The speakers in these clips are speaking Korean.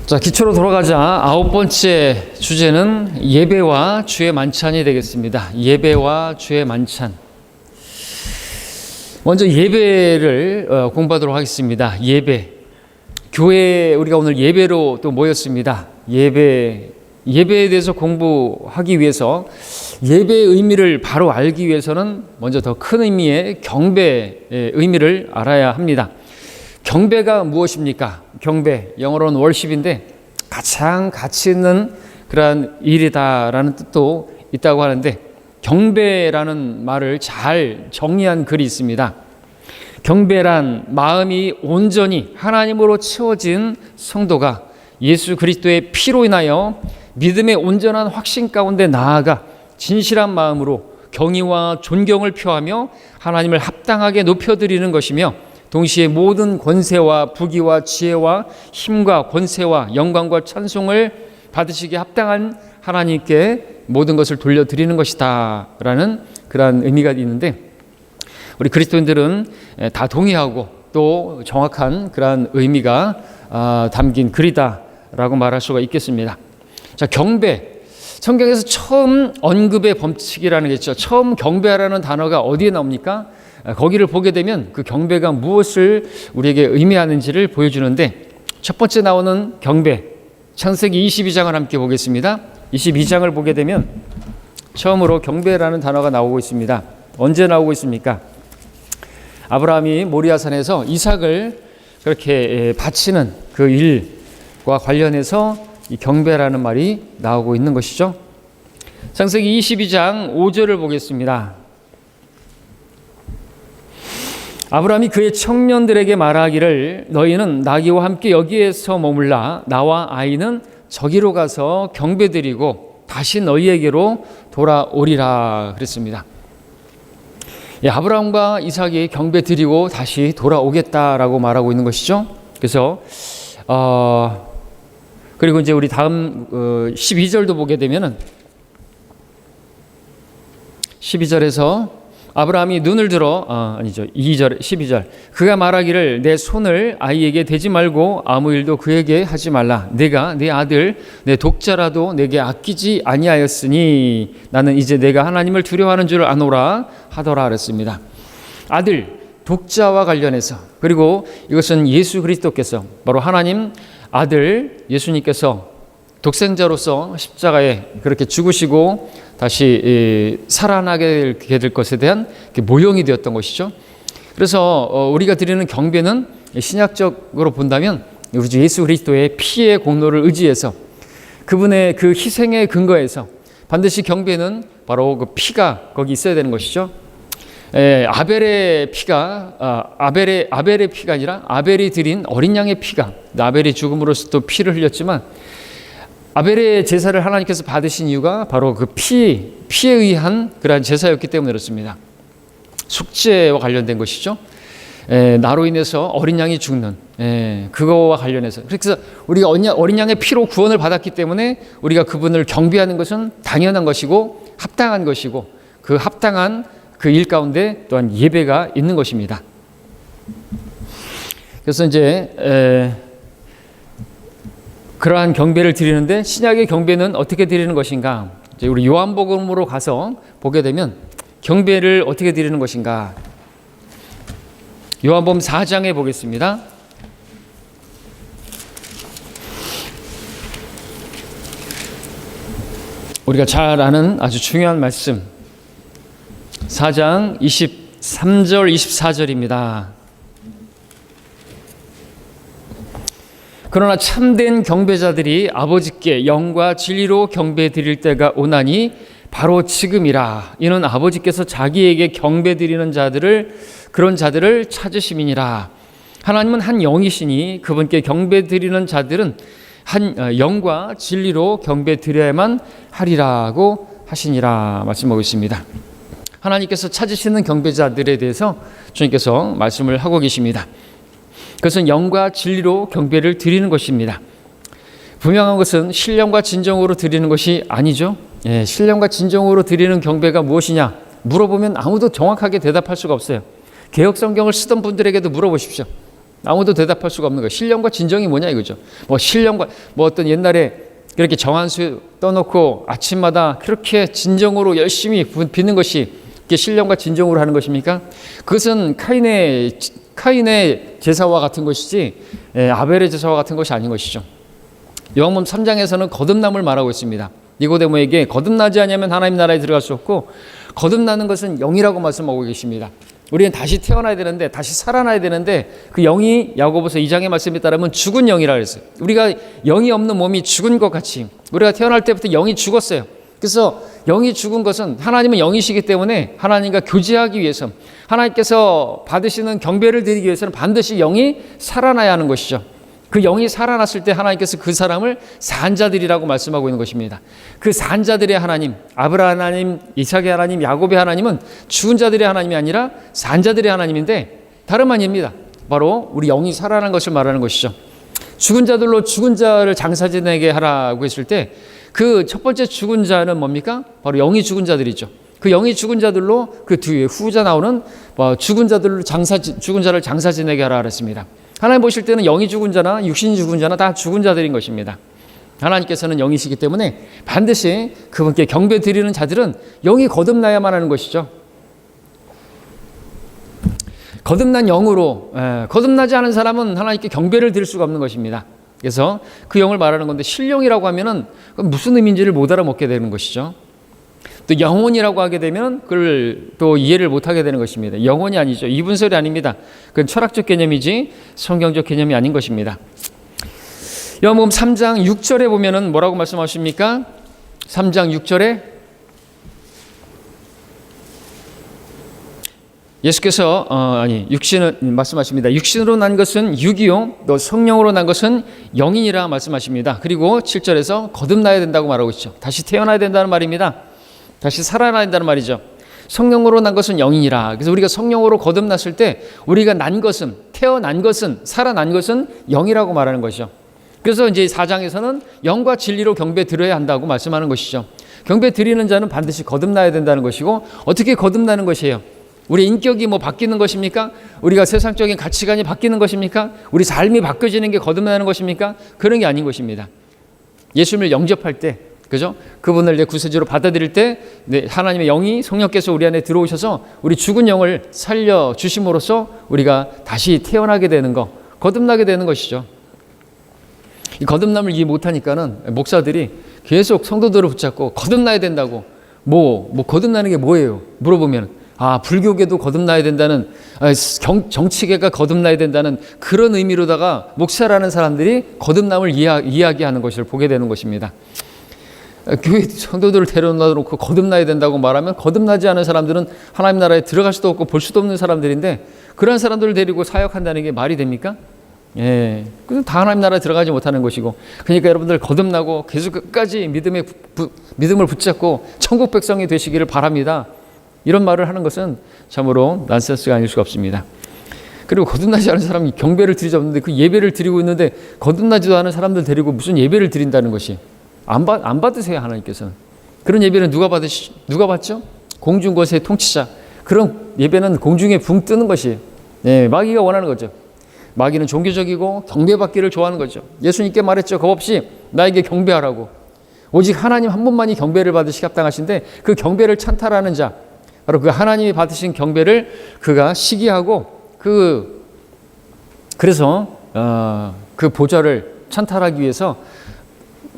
자, 기초로 돌아가자. 9번째 주제는 예배와 주의 만찬이 되겠습니다. 예배와 주의 만찬. 먼저 예배를 공부하도록 하겠습니다. 예배. 교회 우리가 오늘 예배로 또 모였습니다. 예배에 대해서 공부하기 위해서 예배의 의미를 바로 알기 위해서는 먼저 더 큰 의미의 경배의 의미를 알아야 합니다. 경배가 무엇입니까? 경배, 영어로는 월십인데 가장 가치 있는 그러한 일이다라는 뜻도 있다고 하는데, 경배라는 말을 잘 정리한 글이 있습니다. 경배란 마음이 온전히 하나님으로 채워진 성도가 예수 그리스도의 피로 인하여 믿음의 온전한 확신 가운데 나아가 진실한 마음으로 경의와 존경을 표하며 하나님을 합당하게 높여드리는 것이며, 동시에 모든 권세와 부귀와 지혜와 힘과 권세와 영광과 찬송을 받으시기에 합당한 하나님께 모든 것을 돌려드리는 것이다 라는 그러한 의미가 있는데, 우리 그리스도인들은 다 동의하고 또 정확한 그러한 의미가 담긴 글이다 라고 말할 수가 있겠습니다. 자, 경배. 성경에서 처음 언급의 범칙이라는 게 있죠. 처음 경배하라는 단어가 어디에 나옵니까? 거기를 보게 되면 그 경배가 무엇을 우리에게 의미하는지를 보여주는데, 첫 번째 나오는 경배, 창세기 22장을 함께 보겠습니다. 22장을 보게 되면 처음으로 경배라는 단어가 나오고 있습니다. 언제 나오고 있습니까? 아브라함이 모리아산에서 이삭을 그렇게 바치는 그 일과 관련해서 이 경배라는 말이 나오고 있는 것이죠. 창세기 22장 5절을 보겠습니다. 아브라함이 그의 청년들에게 말하기를 너희는 나귀와 함께 여기에서 머물라 나와 아이는 저기로 가서 경배드리고 다시 너희에게로 돌아오리라 그랬습니다. 아브라함과 이삭이 경배드리고 다시 돌아오겠다라고 말하고 있는 것이죠. 그래서 그리고 이제 우리 다음 12절도 보게 되면은 12절에서 아브라함이 눈을 들어 2절 12절 그가 말하기를 내 손을 아이에게 대지 말고 아무 일도 그에게 하지 말라. 내가 내 아들 내 독자라도 내게 아끼지 아니하였으니 나는 이제 내가 하나님을 두려워하는 줄 아노라 하더라 그랬습니다. 아들 독자와 관련해서, 그리고 이것은 예수 그리스도께서 바로 하나님 아들 예수님께서 독생자로서 십자가에 그렇게 죽으시고 다시 살아나게 될 것에 대한 모형이 되었던 것이죠. 그래서 우리가 드리는 경배는 신약적으로 본다면 우리 주 예수 그리스도의 피의 공로를 의지해서 그분의 그 희생의 근거에서 반드시 경배는 바로 그 피가 거기 있어야 되는 것이죠. 아벨의 피가 아벨의 피가 아니라 아벨이 드린 어린 양의 피가, 아벨이 죽음으로써 또 피를 흘렸지만 아벨의 제사를 하나님께서 받으신 이유가 바로 그 피에 의한 그러한 제사였기 때문에 그렇습니다. 속죄와 관련된 것이죠. 나로 인해서 어린 양이 죽는 그거와 관련해서, 그래서 우리가 어린 양의 피로 구원을 받았기 때문에 우리가 그분을 경배하는 것은 당연한 것이고 합당한 것이고, 그 합당한 그 일 가운데 또한 예배가 있는 것입니다. 그래서 이제 그러한 경배를 드리는데, 신약의 경배는 어떻게 드리는 것인가? 이제 우리 요한복음으로 가서 보게 되면 경배를 어떻게 드리는 것인가? 요한복음 4장에 보겠습니다. 우리가 잘 아는 아주 중요한 말씀, 4장 23절 24절입니다. 그러나 참된 경배자들이 아버지께 영과 진리로 경배 드릴 때가 오나니 바로 지금이라. 이는 아버지께서 자기에게 경배 드리는 그런 자들을 찾으심이니라. 하나님은 한 영이시니 그분께 경배 드리는 자들은 한 영과 진리로 경배 드려야만 하리라고 하시니라 말씀하고 있습니다. 하나님께서 찾으시는 경배자들에 대해서 주님께서 말씀을 하고 계십니다. 그것은 영과 진리로 경배를 드리는 것입니다. 분명한 것은 신령과 진정으로 드리는 것이 아니죠. 신령과 진정으로 드리는 경배가 무엇이냐 물어보면 아무도 정확하게 대답할 수가 없어요. 개혁 성경을 쓰던 분들에게도 물어보십시오. 아무도 대답할 수가 없는 거예요. 신령과 진정이 뭐냐 이거죠. 뭐 신령과 뭐 어떤 옛날에 그렇게 정한수 떠놓고 아침마다 그렇게 진정으로 열심히 빚는 것이 이게 신령과 진정으로 하는 것입니까? 그것은 카인의 제사와 같은 것이지 아벨의 제사와 같은 것이 아닌 것이죠. 요한복음 3장에서는 거듭남을 말하고 있습니다. 니고데모에게 거듭나지 않으면 하나님 나라에 들어갈 수 없고, 거듭나는 것은 영이라고 말씀하고 계십니다. 우리는 다시 태어나야 되는데, 다시 살아나야 되는데, 그 영이 야고보서 2장의 말씀에 따르면 죽은 영이라고 했어요. 우리가 영이 없는 몸이 죽은 것 같이 우리가 태어날 때부터 영이 죽었어요. 그래서 영이 죽은 것은, 하나님은 영이시기 때문에 하나님과 교제하기 위해서, 하나님께서 받으시는 경배를 드리기 위해서는 반드시 영이 살아나야 하는 것이죠. 그 영이 살아났을 때 하나님께서 그 사람을 산자들이라고 말씀하고 있는 것입니다. 그 산자들의 하나님, 아브라함 하나님, 이삭의 하나님, 야곱의 하나님은 죽은 자들의 하나님이 아니라 산자들의 하나님인데 다름 아닙니다. 바로 우리 영이 살아난 것을 말하는 것이죠. 죽은 자들로 죽은 자를 장사 지내게 하라고 했을 때 그 첫 번째 죽은 자는 뭡니까? 바로 영이 죽은 자들이죠. 그 영이 죽은 자들로 그 뒤에 후자 나오는 죽은 자들로 죽은 자를 장사 지내게 하라 그랬습니다. 하나님 보실 때는 영이 죽은 자나 육신이 죽은 자나 다 죽은 자들인 것입니다. 하나님께서는 영이시기 때문에 반드시 그분께 경배 드리는 자들은 영이 거듭나야만 하는 것이죠. 거듭난 영으로, 거듭나지 않은 사람은 하나님께 경배를 드릴 수가 없는 것입니다. 그래서 그 영을 말하는 건데, 신령이라고 하면은 무슨 의미인지를 못 알아먹게 되는 것이죠. 또 영혼이라고 하게 되면 그걸 또 이해를 못하게 되는 것입니다. 영혼이 아니죠. 이분설이 아닙니다. 그건 철학적 개념이지 성경적 개념이 아닌 것입니다. 요한복음 3장 6절에 보면은 뭐라고 말씀하십니까? 3장 6절에 예수께서 육신은 말씀하십니다. 육신으로 난 것은 육이요, 또 성령으로 난 것은 영이니라 말씀하십니다. 그리고 7절에서 거듭나야 된다고 말하고 있죠. 다시 태어나야 된다는 말입니다. 다시 살아나야 된다는 말이죠. 성령으로 난 것은 영이니라. 그래서 우리가 성령으로 거듭났을 때 우리가 난 것은, 태어난 것은, 살아난 것은 영이라고 말하는 것이죠. 그래서 이제 4장에서는 영과 진리로 경배 드려야 한다고 말씀하는 것이죠. 경배 드리는 자는 반드시 거듭나야 된다는 것이고, 어떻게 거듭나는 것이에요? 우리 인격이 뭐 바뀌는 것입니까? 우리가 세상적인 가치관이 바뀌는 것입니까? 우리 삶이 바뀌어지는 게 거듭나는 것입니까? 그런 게 아닌 것입니다. 예수님을 영접할 때, 그죠? 그분을 내 구세주로 받아들일 때 하나님의 영이, 성령께서 우리 안에 들어오셔서 우리 죽은 영을 살려주심으로써 우리가 다시 태어나게 되는 것, 거듭나게 되는 것이죠. 이 거듭남을 이해 못하니까는 목사들이 계속 성도들을 붙잡고 거듭나야 된다고, 거듭나는 게 뭐예요? 물어보면 불교계도 거듭나야 된다는, 정치계가 거듭나야 된다는 그런 의미로다가 목사라는 사람들이 거듭남을 이야기하는 것을 보게 되는 것입니다. 교회 성도들을 데려다 놓고 거듭나야 된다고 말하면 거듭나지 않은 사람들은 하나님 나라에 들어갈 수도 없고 볼 수도 없는 사람들인데, 그런 사람들을 데리고 사역한다는 게 말이 됩니까? 다 하나님 나라에 들어가지 못하는 것이고, 그러니까 여러분들 거듭나고 계속 끝까지 믿음을 붙잡고 천국 백성이 되시기를 바랍니다. 이런 말을 하는 것은 참으로 난센스가 아닐 수가 없습니다. 그리고 거듭나지 않은 사람이 경배를 드리지 않는데, 그 예배를 드리고 있는데 거듭나지도 않은 사람들 데리고 무슨 예배를 드린다는 것이, 안 받으세요. 하나님께서는 그런 예배는 누가 받죠? 공중권세의 통치자. 그런 예배는 공중에 붕 뜨는 것이 마귀가 원하는 거죠. 마귀는 종교적이고 경배받기를 좋아하는 거죠. 예수님께 말했죠. 겁 없이 나에게 경배하라고. 오직 하나님 한 분만이 경배를 받으시기 합당하신데, 그 경배를 찬탈하는 자, 바로 그 하나님이 받으신 경배를 그가 시기하고, 그래서 그 보좌를 찬탈하기 위해서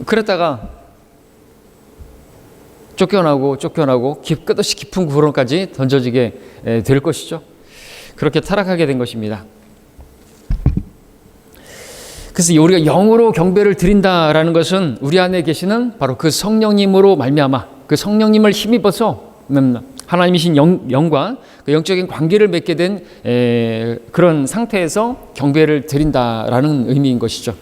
그랬다가 쫓겨나고 끝없이 깊은 구렁까지 던져지게 될 것이죠. 그렇게 타락하게 된 것입니다. 그래서 우리가 영으로 경배를 드린다라는 것은 우리 안에 계시는 바로 그 성령님으로 말미암아, 그 성령님을 힘입어서 하나님이신 영과 그 영적인 관계를 맺게 된 그런 상태에서 경배를 드린다라는 의미인 것이죠.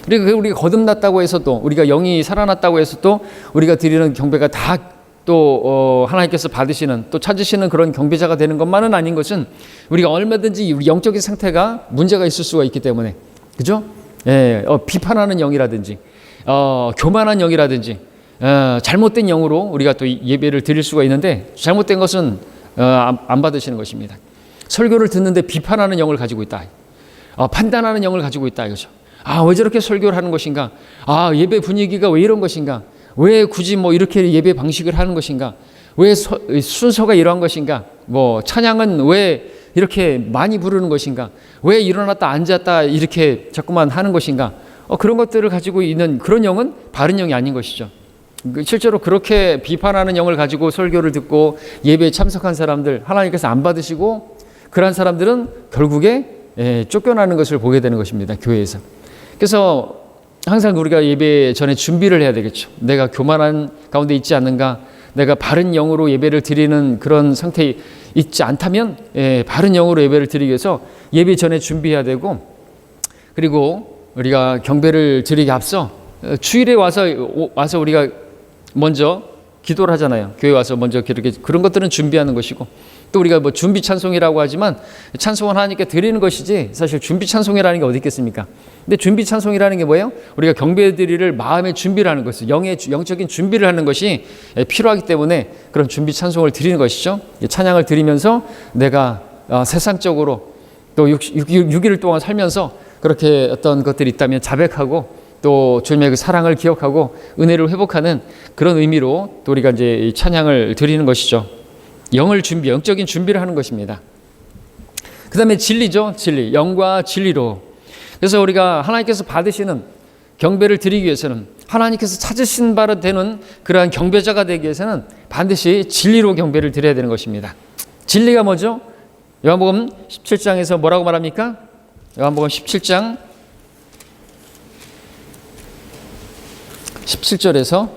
그리고 우리가 거듭났다고 해서도, 우리가 영이 살아났다고 해서도 우리가 드리는 경배가 다 또 하나님께서 받으시는, 또 찾으시는 그런 경배자가 되는 것만은 아닌 것은, 우리가 얼마든지 우리 영적인 상태가 문제가 있을 수가 있기 때문에, 그죠? 비판하는 영이라든지 교만한 영이라든지 잘못된 영으로 우리가 또 예배를 드릴 수가 있는데, 잘못된 것은 안 받으시는 것입니다. 설교를 듣는데 비판하는 영을 가지고 있다. 판단하는 영을 가지고 있다 이거죠. 왜 저렇게 설교를 하는 것인가? 예배 분위기가 왜 이런 것인가? 왜 굳이 뭐 이렇게 예배 방식을 하는 것인가? 왜 순서가 이러한 것인가? 뭐 찬양은 왜 이렇게 많이 부르는 것인가? 왜 일어났다 앉았다 이렇게 자꾸만 하는 것인가? 그런 것들을 가지고 있는 그런 영은 바른 영이 아닌 것이죠. 실제로 그렇게 비판하는 영을 가지고 설교를 듣고 예배에 참석한 사람들 하나님께서 안 받으시고 그러한 사람들은 결국에 쫓겨나는 것을 보게 되는 것입니다. 교회에서. 그래서 항상 우리가 예배 전에 준비를 해야 되겠죠. 내가 교만한 가운데 있지 않는가? 내가 바른 영으로 예배를 드리는 그런 상태에 있지 않다면 바른 영으로 예배를 드리기 위해서 예배 전에 준비해야 되고, 그리고 우리가 경배를 드리기 앞서 주일에 와서 우리가 먼저 기도를 하잖아요. 교회 와서 먼저 그런 것들은 준비하는 것이고, 또 우리가 뭐 준비 찬송이라고 하지만 찬송은 하나님께 드리는 것이지 사실 준비 찬송이라는 게 어디 있겠습니까? 근데 준비 찬송이라는 게 뭐예요? 우리가 경배 드리를 마음의 준비를 하는 것을, 영적인 준비를 하는 것이 필요하기 때문에 그런 준비 찬송을 드리는 것이죠. 찬양을 드리면서 내가 세상적으로 또 6일 동안 살면서 그렇게 어떤 것들이 있다면 자백하고, 또 주님의 그 사랑을 기억하고 은혜를 회복하는 그런 의미로 또 우리가 이제 찬양을 드리는 것이죠. 영적인 준비를 하는 것입니다. 그 다음에 진리죠. 진리. 영과 진리로. 그래서 우리가 하나님께서 받으시는 경배를 드리기 위해서는, 하나님께서 찾으신 바로 되는 그러한 경배자가 되기 위해서는 반드시 진리로 경배를 드려야 되는 것입니다. 진리가 뭐죠? 요한복음 17장에서 뭐라고 말합니까? 요한복음 17장 17절에서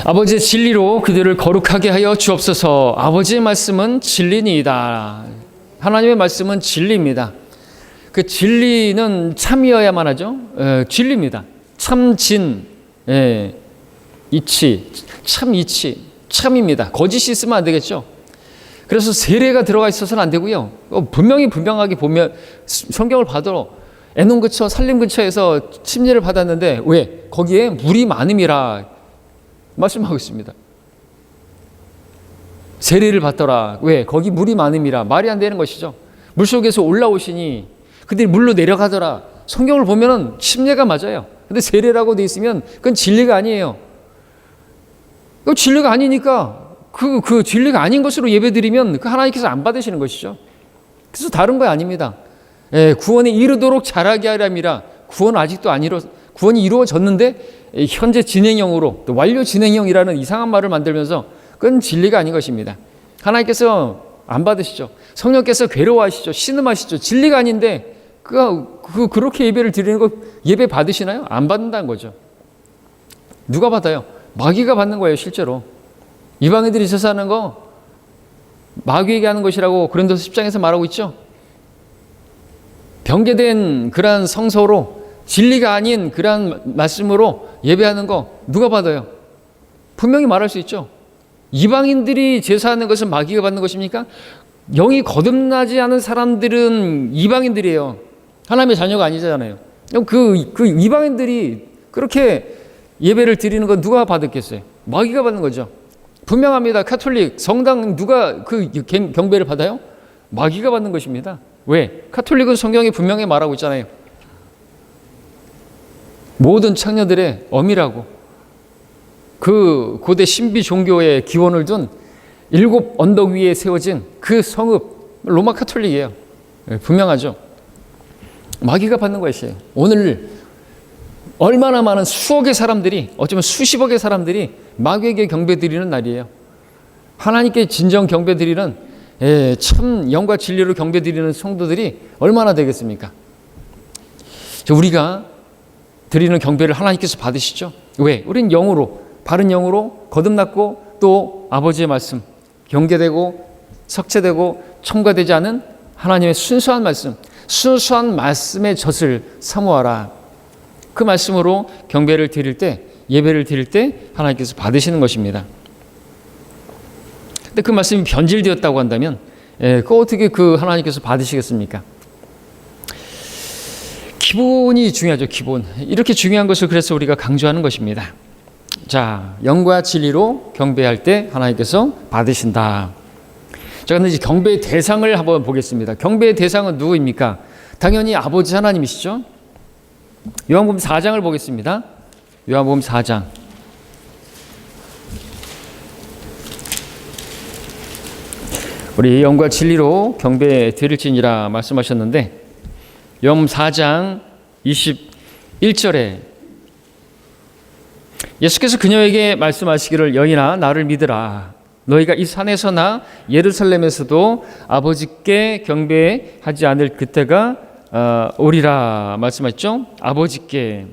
아버지의 진리로 그들을 거룩하게 하여 주옵소서. 아버지의 말씀은 진리니이다. 하나님의 말씀은 진리입니다. 그 진리는 참이어야만 하죠. 진리입니다. 참진, 이치, 참이치, 참입니다. 거짓이 있으면 안 되겠죠. 그래서 세례가 들어가 있어서는 안 되고요. 분명하게 보면 성경을 봐도 에논 근처, 살림 근처에서 침례를 받았는데 왜? 거기에 물이 많음이라 말씀하고 있습니다. 세례를 받더라. 왜? 거기 물이 많음이라. 말이 안 되는 것이죠. 물속에서 올라오시니 그들이 물로 내려가더라. 성경을 보면은 침례가 맞아요. 근데 세례라고 돼 있으면 그건 진리가 아니에요. 그 진리가 아니니까 그 진리가 아닌 것으로 예배드리면 그 하나님께서 안 받으시는 것이죠. 그래서 다른 거 아닙니다. 구원에 이르도록 자라게 하람이라. 구원이 이루어졌는데 현재 진행형으로, 또 완료 진행형이라는 이상한 말을 만들면서 그건 진리가 아닌 것입니다. 하나님께서 안 받으시죠. 성령께서 괴로워하시죠. 신음하시죠. 진리가 아닌데 그렇게 예배를 드리는 거 예배 받으시나요? 안 받는다는 거죠. 누가 받아요? 마귀가 받는 거예요. 실제로 이방인들이 있어서 하는 거 마귀에게 하는 것이라고 고린도서 10장에서 말하고 있죠. 병개된 그러한 성소로 진리가 아닌 그러한 말씀으로 예배하는 거 누가 받아요? 분명히 말할 수 있죠. 이방인들이 제사하는 것은 마귀가 받는 것입니까? 영이 거듭나지 않은 사람들은 이방인들이에요. 하나님의 자녀가 아니잖아요. 그 이방인들이 그렇게 예배를 드리는 건 누가 받았겠어요? 마귀가 받는 거죠. 분명합니다. 카톨릭 성당 누가 그 경배를 받아요? 마귀가 받는 것입니다. 왜? 카톨릭은 성경에 분명히 말하고 있잖아요. 모든 창녀들의 어미라고. 그 고대 신비 종교의 기원을 둔 7 언덕 위에 세워진 그 성읍 로마 카톨릭이에요. 분명하죠. 마귀가 받는 것이에요. 오늘 얼마나 많은 수억의 사람들이, 어쩌면 수십억의 사람들이 마귀에게 경배드리는 날이에요. 하나님께 진정 경배드리는, 참 영과 진리로 경배드리는 성도들이 얼마나 되겠습니까? 우리가 드리는 경배를 하나님께서 받으시죠. 왜? 우린 영으로, 바른 영으로 거듭났고, 또 아버지의 말씀, 경계되고 석체되고 첨가되지 않은 하나님의 순수한 말씀, 순수한 말씀의 젖을 사모하라. 그 말씀으로 경배를 드릴 때, 예배를 드릴 때 하나님께서 받으시는 것입니다. 근데 그 말씀이 변질되었다고 한다면 그거 어떻게 그 하나님께서 받으시겠습니까? 기본이 중요하죠. 기본. 이렇게 중요한 것을 그래서 우리가 강조하는 것입니다. 자, 영과 진리로 경배할 때 하나님께서 받으신다. 자, 그런데 이제 경배의 대상을 한번 보겠습니다. 경배의 대상은 누구입니까? 당연히 아버지 하나님이시죠. 요한복음 4장을 보겠습니다. 요한복음 4장. 우리 영과 진리로 경배 드릴지니라 말씀하셨는데, 요한복음 4장 21절에 예수께서 그녀에게 말씀하시기를 여인아 나를 믿으라. 너희가 이 산에서나 예루살렘에서도 아버지께 경배하지 않을 그때가 오리라 말씀하셨죠. 아버지께.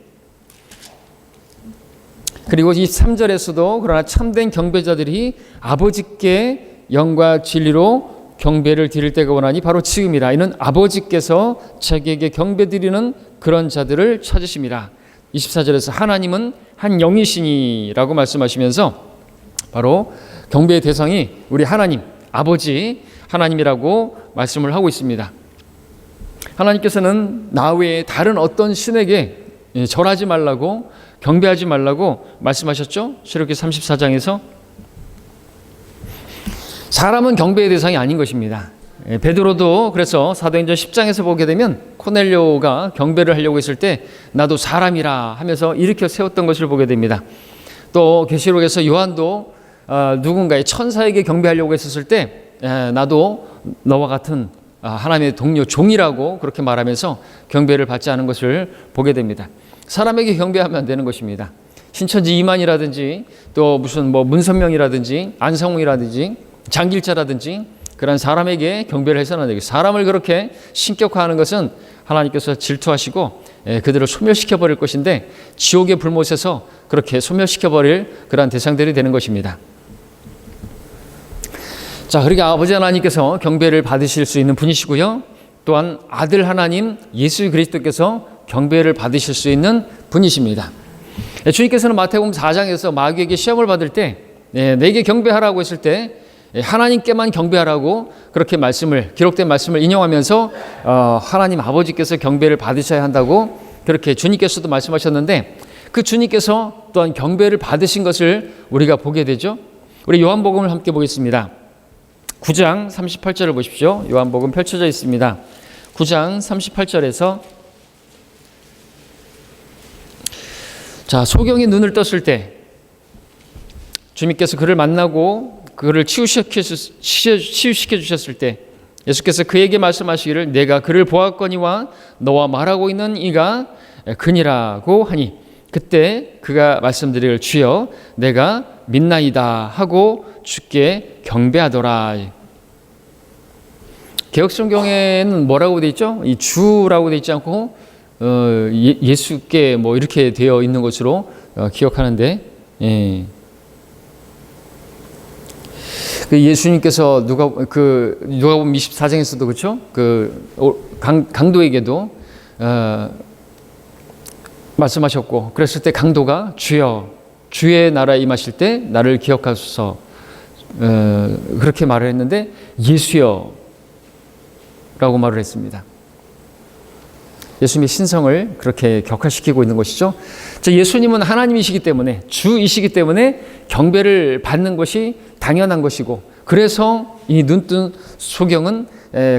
그리고 23절에서도 그러나 참된 경배자들이 아버지께 영과 진리로 경배를 드릴 때가 오나니 바로 지금이라. 이는 아버지께서 자기에게 경배 드리는 그런 자들을 찾으심이라. 24절에서 하나님은 한 영이시니라고 말씀하시면서 바로 경배의 대상이 우리 하나님, 아버지 하나님이라고 말씀을 하고 있습니다. 하나님께서는 나 외에 다른 어떤 신에게 절하지 말라고, 경배하지 말라고 말씀하셨죠. 출애굽기 34장에서. 사람은 경배의 대상이 아닌 것입니다. 베드로도 그래서 사도행전 10장에서 보게 되면 코넬료가 경배를 하려고 했을 때 나도 사람이라 하면서 일으켜 세웠던 것을 보게 됩니다. 또 계시록에서 요한도 누군가의 천사에게 경배하려고 했었을 때 나도 너와 같은 하나님의 동료 종이라고 그렇게 말하면서 경배를 받지 않은 것을 보게 됩니다. 사람에게 경배하면 안 되는 것입니다. 신천지 이만이라든지 또 무슨 문선명이라든지 안성웅이라든지 장길자라든지 그런 사람에게 경배를 해서는 안 되고, 사람을 그렇게 신격화하는 것은 하나님께서 질투하시고 그들을 소멸시켜 버릴 것인데 지옥의 불못에서 그렇게 소멸시켜 버릴 그러한 대상들이 되는 것입니다. 자, 그러니까 아버지 하나님께서 경배를 받으실 수 있는 분이시고요. 또한 아들 하나님 예수 그리스도께서 경배를 받으실 수 있는 분이십니다. 주님께서는 마태복음 4장에서 마귀에게 시험을 받을 때 내게 경배하라고 했을 때 하나님께만 경배하라고 그렇게 기록된 말씀을 인용하면서 하나님 아버지께서 경배를 받으셔야 한다고 그렇게 주님께서도 말씀하셨는데, 그 주님께서 또한 경배를 받으신 것을 우리가 보게 되죠. 우리 요한복음을 함께 보겠습니다. 9장 38절을 보십시오. 요한복음 펼쳐져 있습니다. 9장 38절에서 자, 소경이 눈을 떴을 때 주님께서 그를 만나고 그를 치유시켜 주셨을 때 예수께서 그에게 말씀하시기를 내가 그를 보았거니와 너와 말하고 있는 이가 그니라고 하니, 그때 그가 말씀드리기를 주여 내가 믿나이다 하고 주께 경배하더라. 개역성경에는 뭐라고 되어 있죠? 이 주라고 되어 있지 않고 예수께 이렇게 되어 있는 것으로 기억하는데, 예수님께서 누가복음 24장에서도 그렇죠? 강도에게도 말씀하셨고, 그랬을 때 강도가 주여 주의 나라에 임하실 때 나를 기억하소서 그렇게 말을 했는데 예수여 라고 말을 했습니다. 예수님의 신성을 그렇게 격화시키고 있는 것이죠. 예수님은 하나님이시기 때문에, 주이시기 때문에 경배를 받는 것이 당연한 것이고, 그래서 이 눈뜬 소경은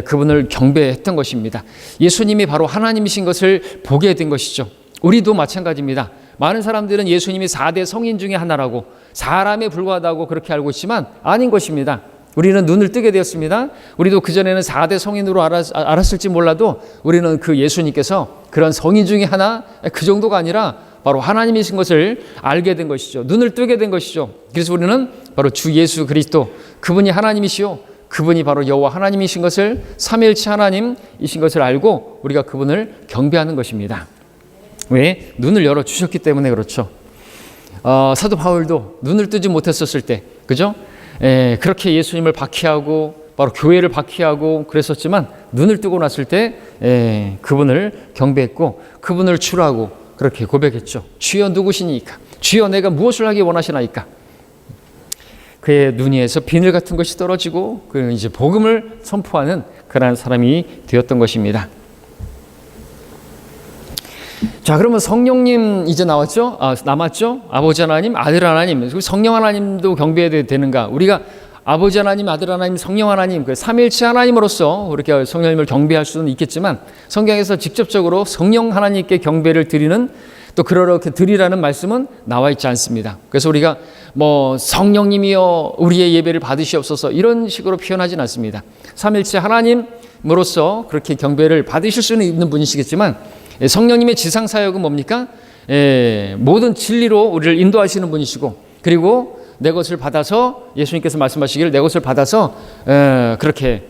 그분을 경배했던 것입니다. 예수님이 바로 하나님이신 것을 보게 된 것이죠. 우리도 마찬가지입니다. 많은 사람들은 예수님이 4대 성인 중에 하나라고, 사람에 불과하다고 그렇게 알고 있지만 아닌 것입니다. 우리는 눈을 뜨게 되었습니다. 우리도 그전에는 4대 성인으로 알았을지 몰라도 우리는 그 예수님께서 그런 성인 중에 하나, 그 정도가 아니라 바로 하나님이신 것을 알게 된 것이죠. 눈을 뜨게 된 것이죠. 그래서 우리는 바로 주 예수 그리스도, 그분이 하나님이시요 그분이 바로 여호와 하나님이신 것을, 삼위일체 하나님이신 것을 알고 우리가 그분을 경배하는 것입니다. 왜? 눈을 열어주셨기 때문에 그렇죠. 사도 바울도 눈을 뜨지 못했었을 때, 그죠? 그렇게 예수님을 박해하고 바로 교회를 박해하고 그랬었지만 눈을 뜨고 났을 때 그분을 경배했고 그분을 주라고 그렇게 고백했죠. 주여 누구시니까? 주여 내가 무엇을 하기 원하시나이까? 그의 눈 위에서 비늘 같은 것이 떨어지고 그 이제 복음을 선포하는 그러한 사람이 되었던 것입니다. 자, 그러면 성령님 이제 남았죠? 아버지 하나님, 아들 하나님, 성령 하나님도 경배해야 되는가? 우리가 아버지 하나님, 아들 하나님, 성령 하나님, 그 삼일체 하나님으로서 그렇게 성령님을 경배할 수는 있겠지만 성경에서 직접적으로 성령 하나님께 경배를 드리는 또 그렇게 드리라는 말씀은 나와 있지 않습니다. 그래서 우리가 뭐 성령님이여 우리의 예배를 받으시옵소서 이런 식으로 표현하지는 않습니다. 삼일체 하나님으로서 그렇게 경배를 받으실 수는 있는 분이시겠지만 성령님의 지상 사역은 뭡니까? 모든 진리로 우리를 인도하시는 분이시고 그리고 내 것을 받아서 예수님께서 말씀하시기를 내 것을 받아서 그렇게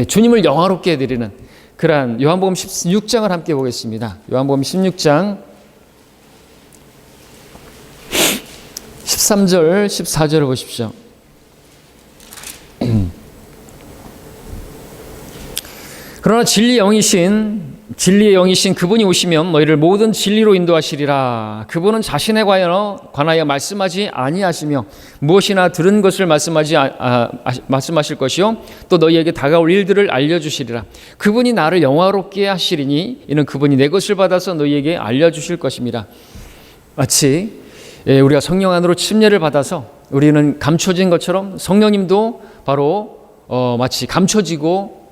주님을 영화롭게 해드리는 그러한 요한복음 16장을 함께 보겠습니다. 요한복음 16장 13절 14절을 보십시오. 그러나 진리의 영이신 그분이 오시면 너희를 모든 진리로 인도하시리라. 그분은 자신에 관하여 말씀하지 아니하시며 무엇이나 들은 것을 말씀하실 것이요 또 너희에게 다가올 일들을 알려주시리라. 그분이 나를 영화롭게 하시리니 이는 그분이 내 것을 받아서 너희에게 알려주실 것입니다. 마치 우리가 성령 안으로 침례를 받아서 우리는 감춰진 것처럼 성령님도 바로 마치 감춰지고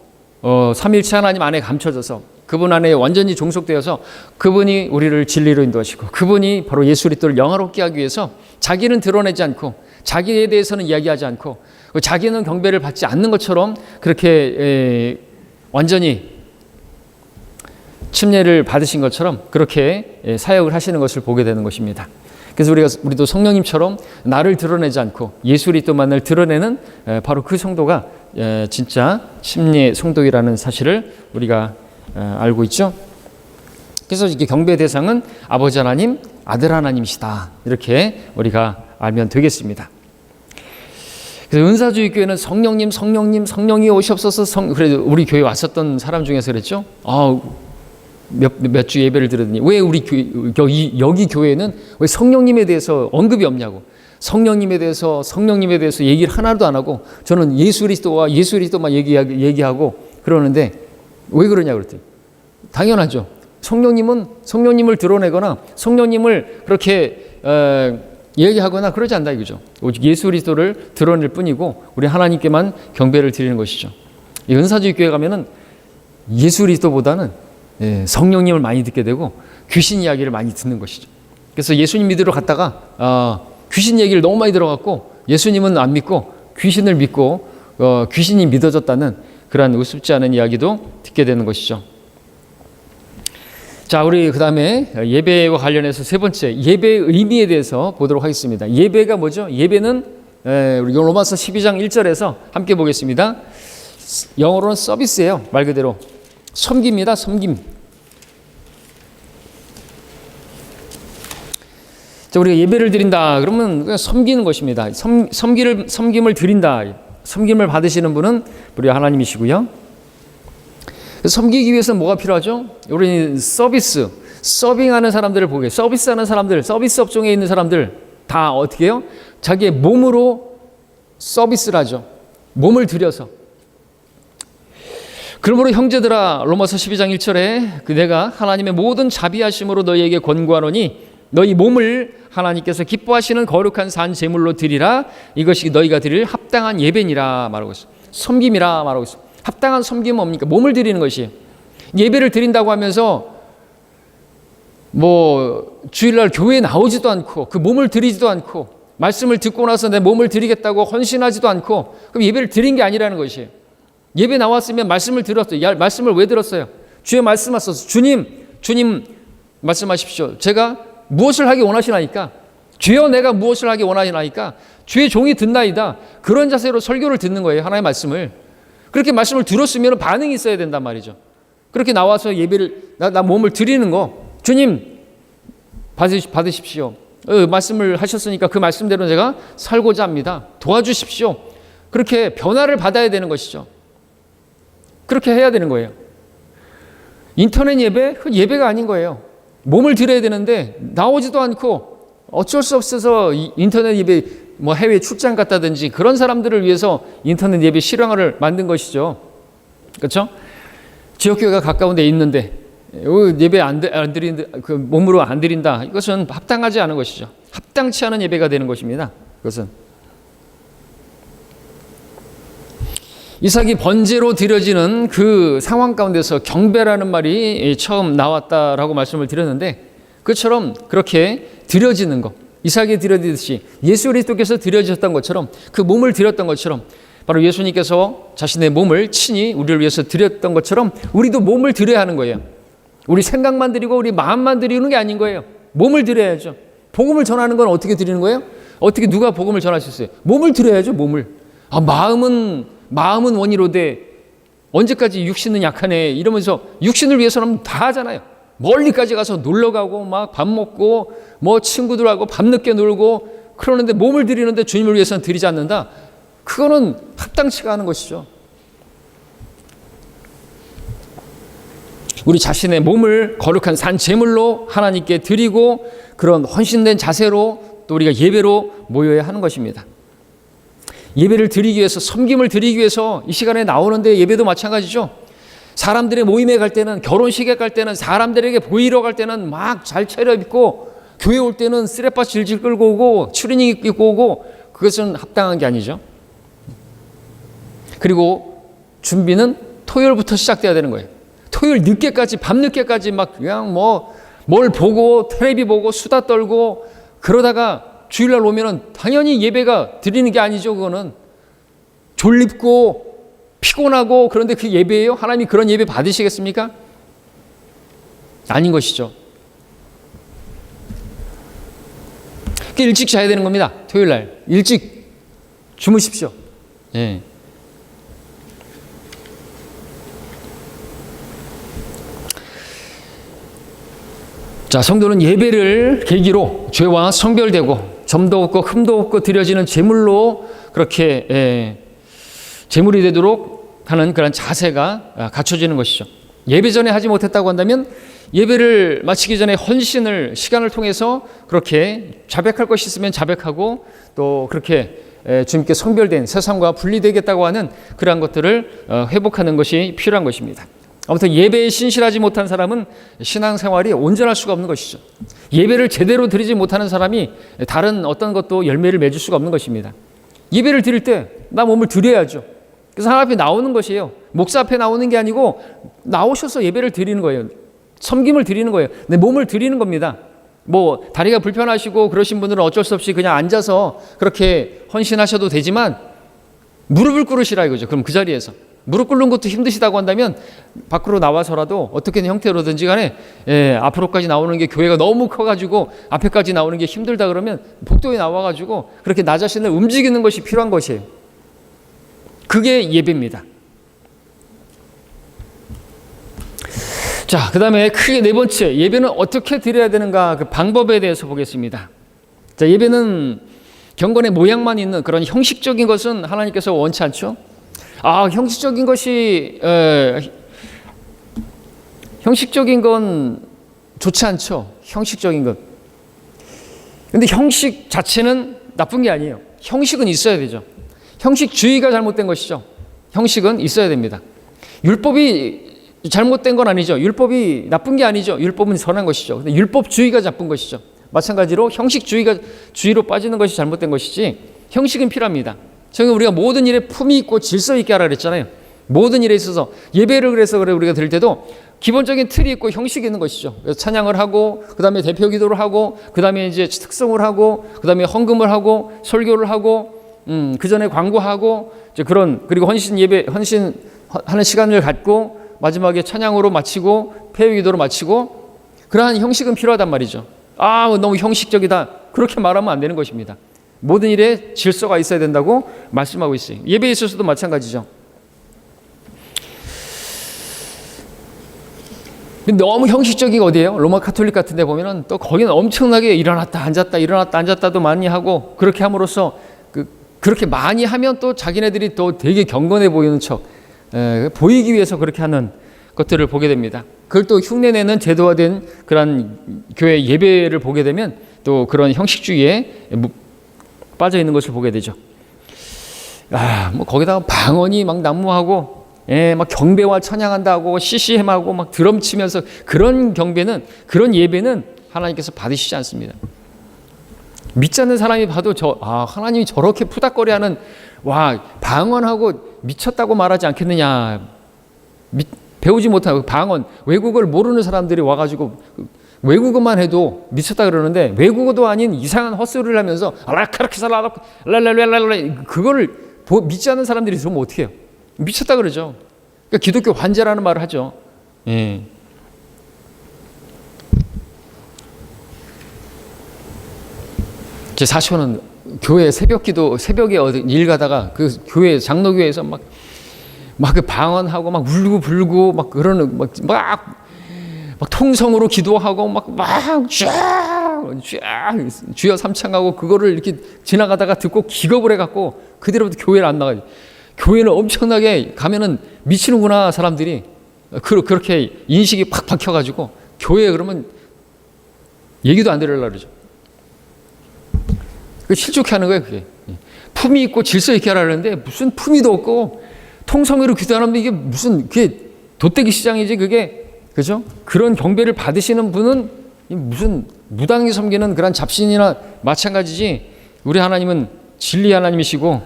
삼일체 하나님 안에 감춰져서 그분 안에 완전히 종속되어서 그분이 우리를 진리로 인도하시고 그분이 바로 예수 그리스도를 영화롭게 하기 위해서 자기는 드러내지 않고 자기에 대해서는 이야기하지 않고 자기는 경배를 받지 않는 것처럼 그렇게 완전히 침례를 받으신 것처럼 그렇게 사역을 하시는 것을 보게 되는 것입니다. 그래서 우리도 성령님처럼 나를 드러내지 않고 예수 그리스도만을 드러내는 바로 그 성도가 진짜 침례 성도이라는 사실을 우리가 알고 있죠. 그래서 이게 경배 대상은 아버지 하나님, 아들 하나님이시다. 이렇게 우리가 알면 되겠습니다. 그래서 은사주의 교회는 성령이 오시옵소서. 그래도 우리 교회 왔었던 사람 중에서 그랬죠. 몇 주 예배를 들었더니 왜 우리 여기 교회는 왜 성령님에 대해서 언급이 없냐고. 성령님에 대해서 얘기를 하나도 안 하고 저는 예수 그리스도만 얘기하고 그러는데 왜 그러냐 그랬더니 당연하죠. 성령님을 드러내거나 성령님을 그렇게 얘기하거나 그러지 않다 이거죠. 오직 예수 그리스도를 드러낼 뿐이고 우리 하나님께만 경배를 드리는 것이죠. 이 은사주의 교회 가면은 예수 그리스도보다는 성령님을 많이 듣게 되고 귀신 이야기를 많이 듣는 것이죠. 그래서 예수님 믿으러 갔다가 귀신 얘기를 너무 많이 들어갔고 예수님은 안 믿고 귀신을 믿고 귀신이 믿어졌다는 그러한 우습지 않은 이야기도 듣게 되는 것이죠. 자, 우리 그 다음에 예배와 관련해서 세 번째 예배의 의미에 대해서 보도록 하겠습니다. 예배가 뭐죠? 예배는 우리 로마서 12장 1절에서 함께 보겠습니다. 영어로는 서비스예요. 말 그대로 섬깁니다. 섬김. 자, 우리가 예배를 드린다 그러면 그냥 섬기는 것입니다. 섬김을 드린다. 섬김을 받으시는 분은 우리 하나님이시고요. 섬기기 위해서 뭐가 필요하죠? 우리 서빙하는 사람들을 보게. 서비스하는 사람들, 서비스 업종에 있는 사람들 다 어떻게 해요? 자기의 몸으로 서비스를 하죠. 몸을 들여서. 그러므로 형제들아 로마서 12장 1절에 내가 하나님의 모든 자비하심으로 너희에게 권고하노니 너희 몸을 하나님께서 기뻐하시는 거룩한 산 제물로 드리라. 이것이 너희가 드릴 합당한 예배니라 말하고 있어요. 섬김이라 말하고 있어요. 합당한 섬김은 뭡니까? 몸을 드리는 것이에요. 예배를 드린다고 하면서 뭐 주일날 교회에 나오지도 않고 그 몸을 드리지도 않고 말씀을 듣고 나서 내 몸을 드리겠다고 헌신하지도 않고 그럼 예배를 드린 게 아니라는 것이에요. 예배 나왔으면 말씀을 들었어요. 말씀을 왜 들었어요? 주의 말씀 왔어서 주님 말씀하십시오. 제가 무엇을 하기 원하시나이까? 주여 내가 무엇을 하기 원하시나이까? 주의 종이 듣나이다. 그런 자세로 설교를 듣는 거예요. 하나님의 말씀을. 그렇게 말씀을 들었으면 반응이 있어야 된단 말이죠. 그렇게 나와서 예배를 나 몸을 드리는 거. 주님 받으십시오. 말씀을 하셨으니까 그 말씀대로 제가 살고자 합니다. 도와주십시오. 그렇게 변화를 받아야 되는 것이죠. 그렇게 해야 되는 거예요. 인터넷 예배? 그 예배가 아닌 거예요. 몸을 드려야 되는데 나오지도 않고 어쩔 수 없어서 인터넷 예배 뭐 해외 출장 갔다든지 그런 사람들을 위해서 인터넷 예배 실황을 만든 것이죠. 그렇죠? 지역교회가 가까운 데 있는데 예배 안 드린다, 그 몸으로 안 드린다. 이것은 합당하지 않은 것이죠. 합당치 않은 예배가 되는 것입니다. 그것은. 이삭이 번제로 드려지는 그 상황 가운데서 경배라는 말이 처음 나왔다라고 말씀을 드렸는데, 그처럼 그렇게 드려지는 것, 이삭이 드려지듯이 예수 그리스도께서 드려지셨던 것처럼, 그 몸을 드렸던 것처럼, 바로 예수님께서 자신의 몸을 친히 우리를 위해서 드렸던 것처럼 우리도 몸을 드려야 하는 거예요. 우리 생각만 드리고 우리 마음만 드리는 게 아닌 거예요. 몸을 드려야죠. 복음을 전하는 건 어떻게 드리는 거예요? 어떻게 누가 복음을 전할 수 있어요? 몸을 드려야죠. 몸을. 마음은 원이로되 언제까지 육신은 약하네 이러면서 육신을 위해서는 다 하잖아요. 멀리까지 가서 놀러 가고 막 밥 먹고 뭐 친구들하고 밤늦게 놀고 그러는데 몸을 드리는데 주님을 위해서는 드리지 않는다. 그거는 합당치가 않은 것이죠. 우리 자신의 몸을 거룩한 산 제물로 하나님께 드리고 그런 헌신된 자세로 또 우리가 예배로 모여야 하는 것입니다. 예배를 드리기 위해서, 섬김을 드리기 위해서 이 시간에 나오는데 예배도 마찬가지죠. 사람들의 모임에 갈 때는, 결혼식에 갈 때는, 사람들에게 보이러 갈 때는 막 잘 차려입고, 교회 올 때는 쓰레빠 질질 끌고 오고 추리닝 입고 오고, 그것은 합당한 게 아니죠. 그리고 준비는 토요일부터 시작돼야 되는 거예요. 토요일 늦게까지, 밤늦게까지 막 그냥 뭘 보고 텔레비 보고 수다 떨고 그러다가 주일날 오면은 당연히 예배가 드리는 게 아니죠. 그거는 졸립고 피곤하고, 그런데 그 예배예요? 하나님이 그런 예배 받으시겠습니까? 아닌 것이죠. 일찍 자야 되는 겁니다. 토요일날 일찍 주무십시오. 예. 자, 성도는 예배를 계기로 죄와 성별되고 점도 없고 흠도 없고 드려지는 제물로 그렇게 제물이 되도록 하는 그런 자세가 갖춰지는 것이죠. 예배 전에 하지 못했다고 한다면 예배를 마치기 전에 헌신을 시간을 통해서 그렇게 자백할 것이 있으면 자백하고 또 그렇게 주님께 성별된 세상과 분리되겠다고 하는 그러한 것들을 회복하는 것이 필요한 것입니다. 아무튼 예배에 신실하지 못한 사람은 신앙생활이 온전할 수가 없는 것이죠. 예배를 제대로 드리지 못하는 사람이 다른 어떤 것도 열매를 맺을 수가 없는 것입니다. 예배를 드릴 때 나 몸을 드려야죠. 그래서 하나님 앞에 나오는 것이에요. 목사 앞에 나오는 게 아니고 나오셔서 예배를 드리는 거예요. 섬김을 드리는 거예요. 내 몸을 드리는 겁니다. 뭐 다리가 불편하시고 그러신 분들은 어쩔 수 없이 그냥 앉아서 그렇게 헌신하셔도 되지만 무릎을 꿇으시라 이거죠. 그럼 그 자리에서 무릎 꿇는 것도 힘드시다고 한다면 밖으로 나와서라도 어떻게 형태로든지 간에 앞으로까지 나오는 게 교회가 너무 커가지고 앞에까지 나오는 게 힘들다 그러면 복도에 나와가지고 그렇게 나 자신을 움직이는 것이 필요한 것이에요. 그게 예배입니다. 자, 그 다음에 크게 네 번째, 예배는 어떻게 드려야 되는가, 그 방법에 대해서 보겠습니다. 자, 예배는 경건의 모양만 있는 그런 형식적인 것은 하나님께서 원치 않죠. 형식적인 것이 형식적인 건 좋지 않죠. 형식적인 것. 근데 형식 자체는 나쁜 게 아니에요. 형식은 있어야 되죠. 형식주의가 잘못된 것이죠. 형식은 있어야 됩니다. 율법이 잘못된 건 아니죠. 율법이 나쁜 게 아니죠. 율법은 선한 것이죠. 근데 율법주의가 나쁜 것이죠. 마찬가지로 주의로 빠지는 것이 잘못된 것이지 형식은 필요합니다. 저는 우리가 모든 일에 품위 있고 질서 있게 하라 그랬잖아요. 모든 일에 있어서 예배를 그래서 우리가 드릴 때도 기본적인 틀이 있고 형식이 있는 것이죠. 그래서 찬양을 하고 그다음에 대표 기도를 하고 그다음에 이제 특성을 하고 그다음에 헌금을 하고 설교를 하고 그 전에 광고하고 이제 그리고 헌신하는 시간을 갖고 마지막에 찬양으로 마치고 폐회 기도로 마치고 그러한 형식은 필요하단 말이죠. 너무 형식적이다. 그렇게 말하면 안 되는 것입니다. 모든 일에 질서가 있어야 된다고 말씀하고 있어요. 예배에 있어서도 마찬가지죠. 너무 형식적인 게 어디예요? 로마 카톨릭 같은 데 보면은 또 거기는 엄청나게 일어났다 앉았다도 많이 하고 그렇게 함으로써 그렇게 많이 하면 또 자기네들이 또 되게 경건해 보이는 척 보이기 위해서 그렇게 하는 것들을 보게 됩니다. 그걸 또 흉내내는 제도화된 그런 교회 예배를 보게 되면 또 그런 형식주의에 빠져 있는 것을 보게 되죠. 거기다가 방언이 막 난무하고 막 경배와 찬양한다고 CCM하고 막 드럼 치면서 그런 그런 예배는 하나님께서 받으시지 않습니다. 믿지 않는 사람이 봐도 하나님이 저렇게 푸닥거리하는 방언하고 미쳤다고 말하지 않겠느냐. 배우지 못한 방언, 외국어를 모르는 사람들이 와가지고 외국어만 해도 미쳤다 그러는데 외국어도 아닌 이상한 헛소리를 하면서 알라카라키살라 랄랄랄랄라 그거를 믿지 않는 사람들이 들으면 어떻게 해요? 미쳤다 그러죠. 그러니까 기독교 환자라는 말을 하죠. 예. 제 사촌은 교회 새벽기도 새벽에 어디 일 가다가 그 교회 장로교회에서 막 그 방언하고 막 울고 불고 막 그러는 막 통성으로 기도하고 주여 삼창하고 그거를 이렇게 지나가다가 듣고 기겁을 해갖고 그대로부터 교회를 안 나가요. 교회는 엄청나게 가면은 미치는구나 사람들이 그렇게 인식이 팍 박혀가지고 교회에 그러면 얘기도 안 들으려고 그러죠. 그 실족해 하는 거예요 그게. 품위 있고 질서 있게 하라는데 무슨 품위도 없고 통성으로 기도하는데 이게 무슨 그게 돗대기 시장이지 그게 그죠? 그런 경배를 받으시는 분은 무슨 무당이 섬기는 그런 잡신이나 마찬가지지. 우리 하나님은 진리 하나님이시고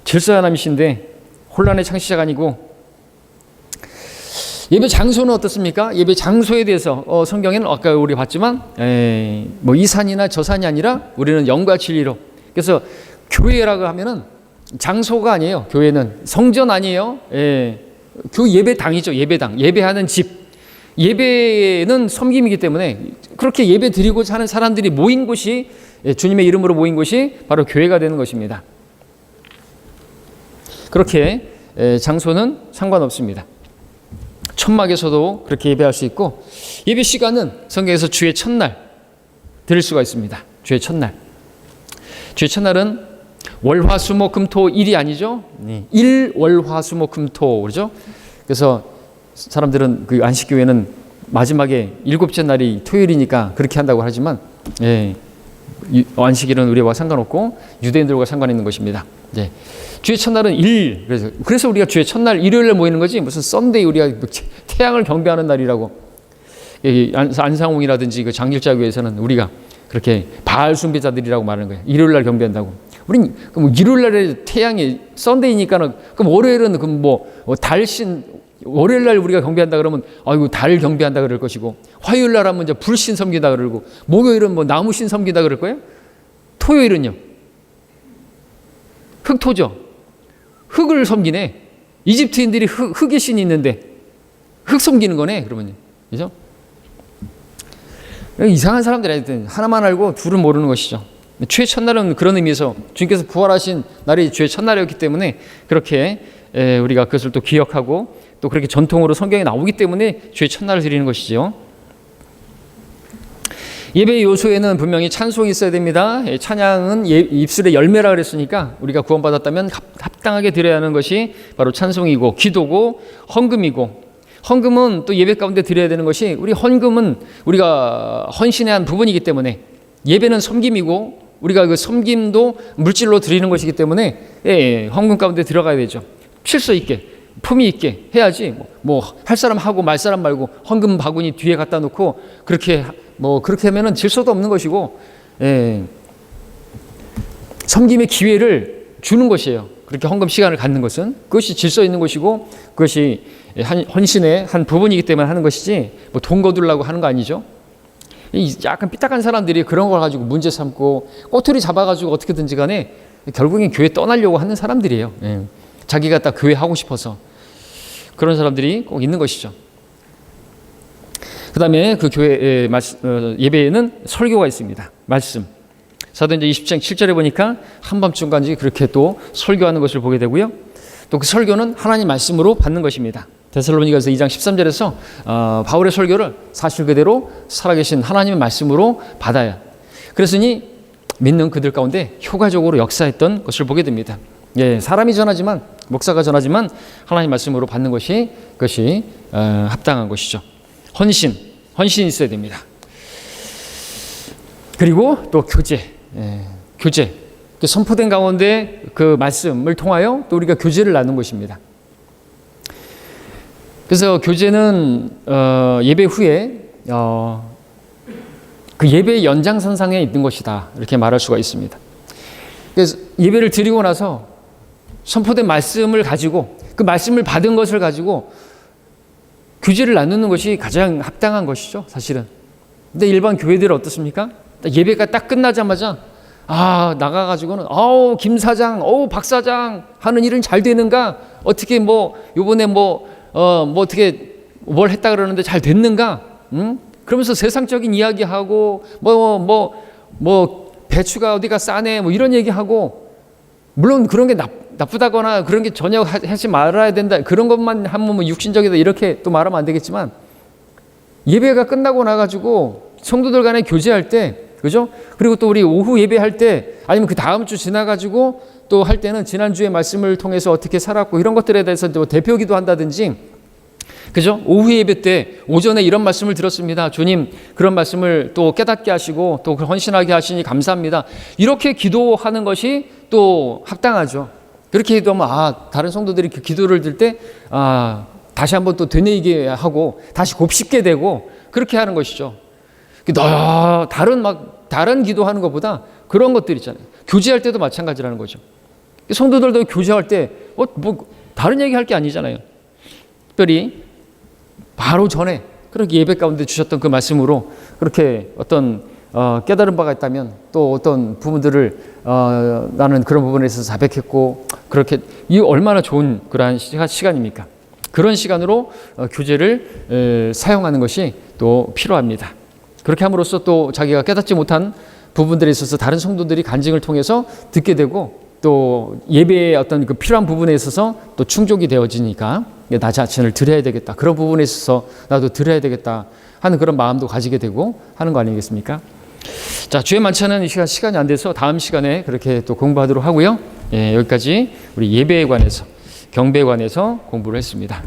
질서 하나님이신데 혼란의 창시자가 아니고. 예배 장소는 어떻습니까? 예배 장소에 대해서 성경에는 아까 우리 봤지만 뭐 이 산이나 저 산이 아니라 우리는 영과 진리로. 그래서 교회라고 하면은 장소가 아니에요. 교회는 성전 아니에요. 그 예배당이죠. 예배당. 예배하는 집. 예배는 섬김이기 때문에 그렇게 예배 드리고자 하는 사람들이 모인 곳이 주님의 이름으로 모인 곳이 바로 교회가 되는 것입니다. 그렇게 장소는 상관없습니다. 천막에서도 그렇게 예배할 수 있고 예배 시간은 성경에서 주의 첫날 드릴 수가 있습니다. 주의 첫날. 주의 첫날은 월화수목금토 일이 아니죠. 일 월화수목금토 그렇죠. 그래서 사람들은 그 안식교회는 마지막에 일곱째 날이 토요일이니까 그렇게 한다고 하지만 안식일은 우리와 상관없고 유대인들과 상관 있는 것입니다. 주의 첫날은 일. 그래서 우리가 주의 첫날 일요일에 모이는 거지 무슨 썬데이 우리가 태양을 경배하는 날이라고. 안상홍이라든지 그 장길자교회에서는 우리가 그렇게 바알 숭배자들이라고 말하는 거예요. 일요일 날 경배한다고. 우린 그럼 일요일 날에 태양이 썬데이니까는 그럼 월요일은 그럼 뭐 달신 월요일 날 우리가 경배한다 그러면 아이고 달 경배한다 그럴 것이고 화요일 날 하면 이제 불신 섬긴다 그러고 목요일은 뭐 나무신 섬긴다 그럴 거예요. 토요일은요. 흑토죠. 흑을 섬기네. 이집트인들이 흑의 신이 있는데 흑 섬기는 거네. 그러면요. 그죠? 이상한 사람들이 하나만 알고 둘은 모르는 것이죠. 주의 첫날은 그런 의미에서 주님께서 부활하신 날이 주의 첫날이었기 때문에 그렇게 우리가 그것을 또 기억하고 또 그렇게 전통으로 성경에 나오기 때문에 주의 첫날을 드리는 것이죠. 예배의 요소에는 분명히 찬송이 있어야 됩니다. 찬양은 입술의 열매라 그랬으니까 우리가 구원받았다면 합당하게 드려야 하는 것이 바로 찬송이고 기도고 헌금이고 헌금은 또 예배 가운데 드려야 되는 것이 우리 헌금은 우리가 헌신의 한 부분이기 때문에 예배는 섬김이고 우리가 그 섬김도 물질로 드리는 것이기 때문에 헌금 가운데 들어가야 되죠. 실수 있게 품위 있게 해야지 뭐 할 사람 하고 말 사람 말고 헌금 바구니 뒤에 갖다 놓고 그렇게 하면은 질서도 없는 것이고 섬김의 기회를 주는 것이에요. 그렇게 헌금 시간을 갖는 것은 그것이 질서 있는 것이고 그것이 헌신의 한 부분이기 때문에 하는 것이지 뭐 돈 거두려고 하는 거 아니죠. 약간 삐딱한 사람들이 그런 걸 가지고 문제 삼고 꼬투리 잡아가지고 어떻게든지 간에 결국엔 교회 떠나려고 하는 사람들이에요. 자기가 딱 교회 하고 싶어서 그런 사람들이 꼭 있는 것이죠. 그 다음에 그 교회 예배에는 설교가 있습니다. 말씀. 사도행전 20장 7절에 보니까 한밤중까지 그렇게 또 설교하는 것을 보게 되고요. 또 그 설교는 하나님 말씀으로 받는 것입니다. 데살로니가서 2장 13절에서 바울의 설교를 사실 그대로 살아계신 하나님의 말씀으로 받아야. 그랬으니 믿는 그들 가운데 효과적으로 역사했던 것을 보게 됩니다. 사람이 전하지만 목사가 전하지만 하나님 말씀으로 받는 것이 그것이 합당한 것이죠. 헌신이 있어야 됩니다. 그리고 또 교제. 선포된 가운데 그 말씀을 통하여 또 우리가 교제를 나누는 것입니다. 그래서 교제는 예배 후에 그 예배의 연장선상에 있는 것이다 이렇게 말할 수가 있습니다. 그래서 예배를 드리고 나서 선포된 말씀을 가지고 그 말씀을 받은 것을 가지고 교제를 나누는 것이 가장 합당한 것이죠, 사실은. 근데 일반 교회들은 어떻습니까? 예배가 딱 끝나자마자 나가가지고는 김 사장, 박 사장 하는 일은 잘 되는가? 어떻게 요번에 어떻게 뭘 했다 그러는데 잘 됐는가? 그러면서 세상적인 이야기하고 배추가 어디가 싸네 이런 얘기하고, 물론 그런 게 나쁘다거나 그런 게 전혀 하지 말아야 된다 그런 것만 하면 육신적이다 이렇게 또 말하면 안 되겠지만, 예배가 끝나고 나가지고 성도들 간에 교제할 때, 그죠? 그리고 또 우리 오후 예배할 때, 아니면 그 다음 주 지나가지고 또 할 때는 지난주의 말씀을 통해서 어떻게 살았고 이런 것들에 대해서 또 대표기도 한다든지, 그죠? 오후 예배 때 오전에 이런 말씀을 들었습니다. 주님 그런 말씀을 또 깨닫게 하시고 또 헌신하게 하시니 감사합니다. 이렇게 기도하는 것이 또 합당하죠. 그렇게 기도하면 다른 성도들이 그 기도를 들 때 다시 한번 또 되뇌이게 하고 다시 곱씹게 되고 그렇게 하는 것이죠. 다른 기도하는 것보다 그런 것들 있잖아요. 교제할 때도 마찬가지라는 거죠. 성도들도 교제할 때 다른 얘기할 게 아니잖아요. 특별히 바로 전에 그렇게 예배 가운데 주셨던 그 말씀으로 그렇게 어떤 깨달은 바가 있다면, 또 어떤 부분들을 나는 그런 부분에 있어서 자백했고, 그렇게 이 얼마나 좋은 그러한 시간입니까? 그런 시간으로 교제를 사용하는 것이 또 필요합니다. 그렇게 함으로써 또 자기가 깨닫지 못한 부분들에 있어서 다른 성도들이 간증을 통해서 듣게 되고, 또 예배의 어떤 그 필요한 부분에 있어서 또 충족이 되어지니까 나 자신을 드려야 되겠다, 그런 부분에 있어서 나도 드려야 되겠다 하는 그런 마음도 가지게 되고 하는 거 아니겠습니까? 자, 주의 만찬은 이 시간이 안 돼서 다음 시간에 그렇게 또 공부하도록 하고요. 여기까지 우리 예배에 관해서, 경배에 관해서 공부를 했습니다.